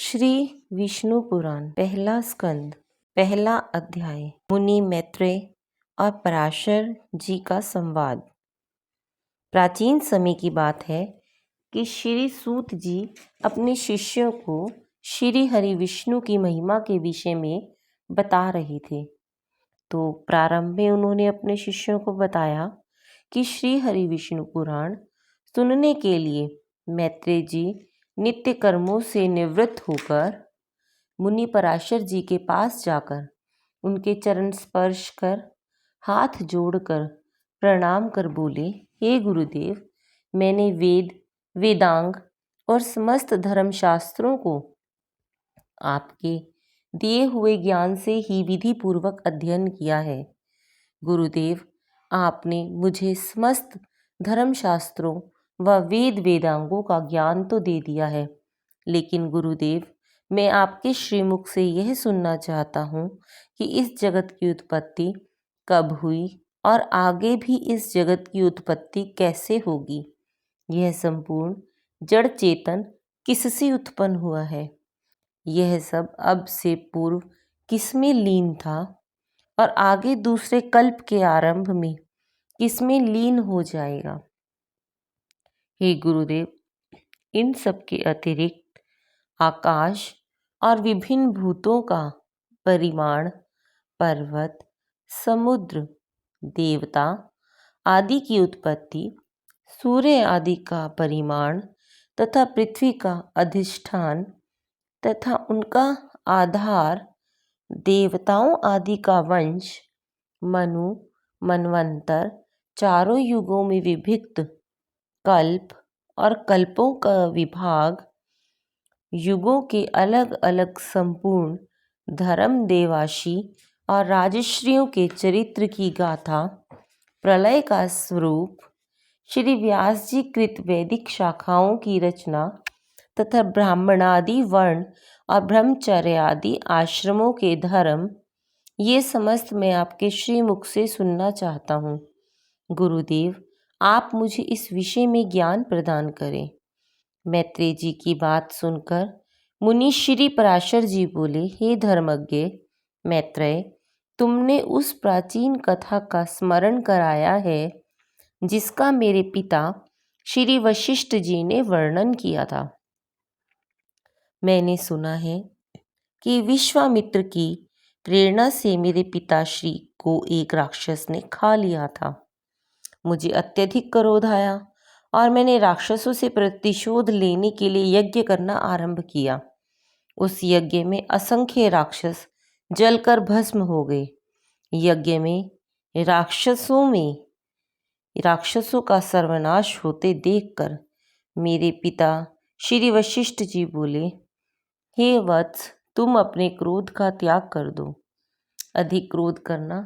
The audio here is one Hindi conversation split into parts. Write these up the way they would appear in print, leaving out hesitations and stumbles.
श्री विष्णु पुराण पहला स्कंद पहला अध्याय। मुनि मैत्रेय और पराशर जी का संवाद। प्राचीन समय की बात है कि श्री सूत जी अपने शिष्यों को श्री हरि विष्णु की महिमा के विषय में बता रहे थे। तो प्रारंभ में उन्होंने अपने शिष्यों को बताया कि श्री हरि विष्णु पुराण सुनने के लिए मैत्रेय जी नित्य कर्मों से निवृत्त होकर मुनि पराशर जी के पास जाकर उनके चरण स्पर्श कर हाथ जोड़कर प्रणाम कर बोले, हे गुरुदेव, मैंने वेद, वेदांग और समस्त धर्मशास्त्रों को आपके दिए हुए ज्ञान से ही विधि पूर्वक अध्ययन किया है। गुरुदेव, आपने मुझे समस्त धर्मशास्त्रों व वेद वेदांगों का ज्ञान तो दे दिया है, लेकिन गुरुदेव, मैं आपके श्रीमुख से यह सुनना चाहता हूँ कि इस जगत की उत्पत्ति कब हुई और आगे भी इस जगत की उत्पत्ति कैसे होगी। यह संपूर्ण जड़ चेतन किससे उत्पन्न हुआ है? यह सब अब से पूर्व किसमें लीन था और आगे दूसरे कल्प के आरंभ में किसमें लीन हो जाएगा? हे गुरुदेव, इन सब के अतिरिक्त आकाश और विभिन्न भूतों का परिमाण, पर्वत, समुद्र, देवता आदि की उत्पत्ति, सूर्य आदि का परिमाण तथा पृथ्वी का अधिष्ठान तथा उनका आधार, देवताओं आदि का वंश, मनु, मनवंतर, चारों युगों में विभक्त कल्प और कल्पों का विभाग, युगों के अलग अलग संपूर्ण धर्म, देवाशी और राजश्रियों के चरित्र की गाथा, प्रलय का स्वरूप, श्री व्यास जी कृत वैदिक शाखाओं की रचना तथा ब्राह्मणादि वर्ण और ब्रह्मचर्य आदि आश्रमों के धर्म, ये समस्त मैं आपके श्रीमुख से सुनना चाहता हूँ। गुरुदेव, आप मुझे इस विषय में ज्ञान प्रदान करें। मैत्रेय जी की बात सुनकर मुनि श्री पराशर जी बोले, हे धर्मज्ञ मैत्रेय, तुमने उस प्राचीन कथा का स्मरण कराया है जिसका मेरे पिता श्री वशिष्ठ जी ने वर्णन किया था। मैंने सुना है कि विश्वामित्र की प्रेरणा से मेरे पिताश्री को एक राक्षस ने खा लिया था। मुझे अत्यधिक क्रोध आया और मैंने राक्षसों से प्रतिशोध लेने के लिए यज्ञ करना आरंभ किया। उस यज्ञ में असंख्य राक्षस जलकर भस्म हो गए। यज्ञ में राक्षसों का सर्वनाश होते देखकर मेरे पिता श्री वशिष्ठ जी बोले, हे वत्स, तुम अपने क्रोध का त्याग कर दो। अधिक क्रोध करना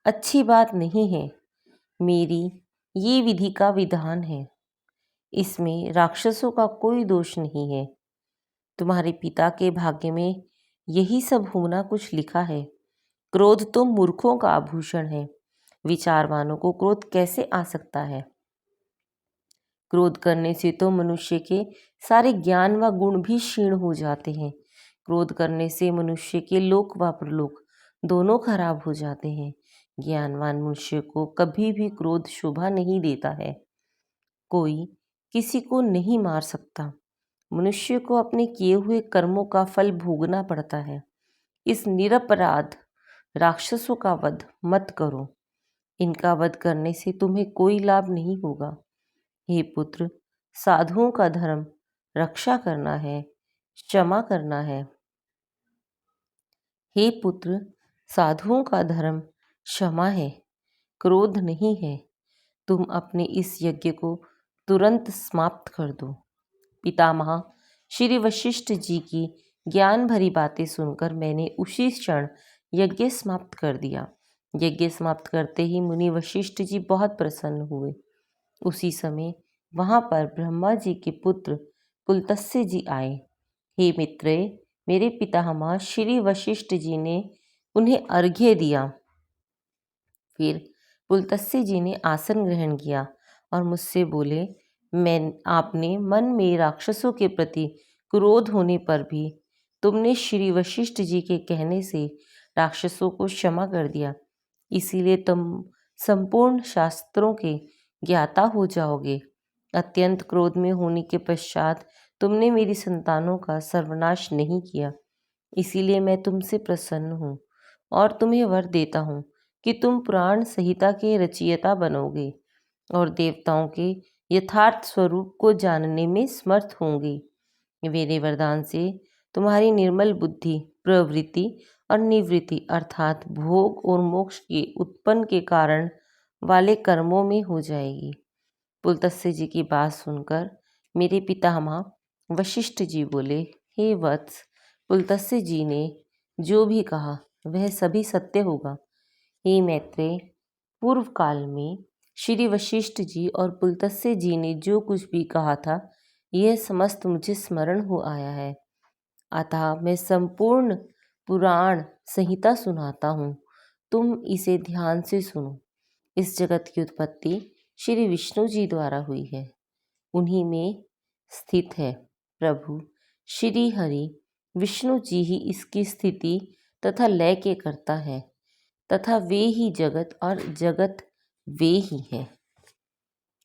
अच्छी बात नहीं है। मेरी ये विधि का विधान है, इसमें राक्षसों का कोई दोष नहीं है। तुम्हारे पिता के भाग्य में यही सब होना कुछ लिखा है। क्रोध तो मूर्खों का आभूषण है, विचारवानों को क्रोध कैसे आ सकता है? क्रोध करने से तो मनुष्य के सारे ज्ञान व गुण भी क्षीण हो जाते हैं। क्रोध करने से मनुष्य के लोक व परलोक दोनों खराब हो जाते हैं। ज्ञानवान मनुष्य को कभी भी क्रोध शोभा नहीं देता है। कोई किसी को नहीं मार सकता। मनुष्य को अपने किए हुए कर्मों का फल भोगना पड़ता है। इस निरपराध राक्षसों का वध मत करो। इनका वध करने से तुम्हें कोई लाभ नहीं होगा। हे पुत्र, साधुओं का धर्म रक्षा करना है, क्षमा करना है। हे पुत्र, साधुओं का धर्म क्षमा है, क्रोध नहीं है। तुम अपने इस यज्ञ को तुरंत समाप्त कर दो। पितामह श्री वशिष्ठ जी की ज्ञान भरी बातें सुनकर मैंने उसी क्षण यज्ञ समाप्त कर दिया। यज्ञ समाप्त करते ही मुनि वशिष्ठ जी बहुत प्रसन्न हुए। उसी समय वहां पर ब्रह्मा जी के पुत्र पुलत्स्य जी आए। हे मित्रेय, मेरे पितामह श्री वशिष्ठ जी ने उन्हें अर्घ्य दिया। फिर पुलत्स्य जी ने आसन ग्रहण किया और मुझसे बोले, आपने मन में राक्षसों के प्रति क्रोध होने पर भी तुमने श्री वशिष्ठ जी के कहने से राक्षसों को क्षमा कर दिया, इसीलिए तुम संपूर्ण शास्त्रों के ज्ञाता हो जाओगे। अत्यंत क्रोध में होने के पश्चात तुमने मेरी संतानों का सर्वनाश नहीं किया, इसीलिए मैं तुमसे प्रसन्न हूँ और तुम्हें वर देता हूँ कि तुम पुराण संहिता के रचयिता बनोगे और देवताओं के यथार्थ स्वरूप को जानने में समर्थ होंगे। मेरे वरदान से तुम्हारी निर्मल बुद्धि प्रवृत्ति और निवृत्ति अर्थात भोग और मोक्ष के उत्पन्न के कारण वाले कर्मों में हो जाएगी। पुलत्स्य जी की बात सुनकर मेरे पितामह वशिष्ठ जी बोले, हे वत्स, पुलत्स्य जी ने जो भी कहा वह सभी सत्य होगा। हे मैत्रेय, पूर्व काल में श्री वशिष्ठ जी और पुलत्स्य जी ने जो कुछ भी कहा था यह समस्त मुझे स्मरण हो आया है, अतः मैं संपूर्ण पुराण संहिता सुनाता हूँ, तुम इसे ध्यान से सुनो। इस जगत की उत्पत्ति श्री विष्णु जी द्वारा हुई है, उन्हीं में स्थित है। प्रभु श्री हरि विष्णु जी ही इसकी स्थिति तथा लय के करता है, तथा वे ही जगत और जगत वे ही हैं।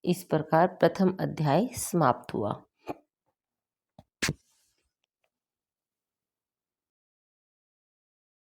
इस प्रकार प्रथम अध्याय समाप्त हुआ।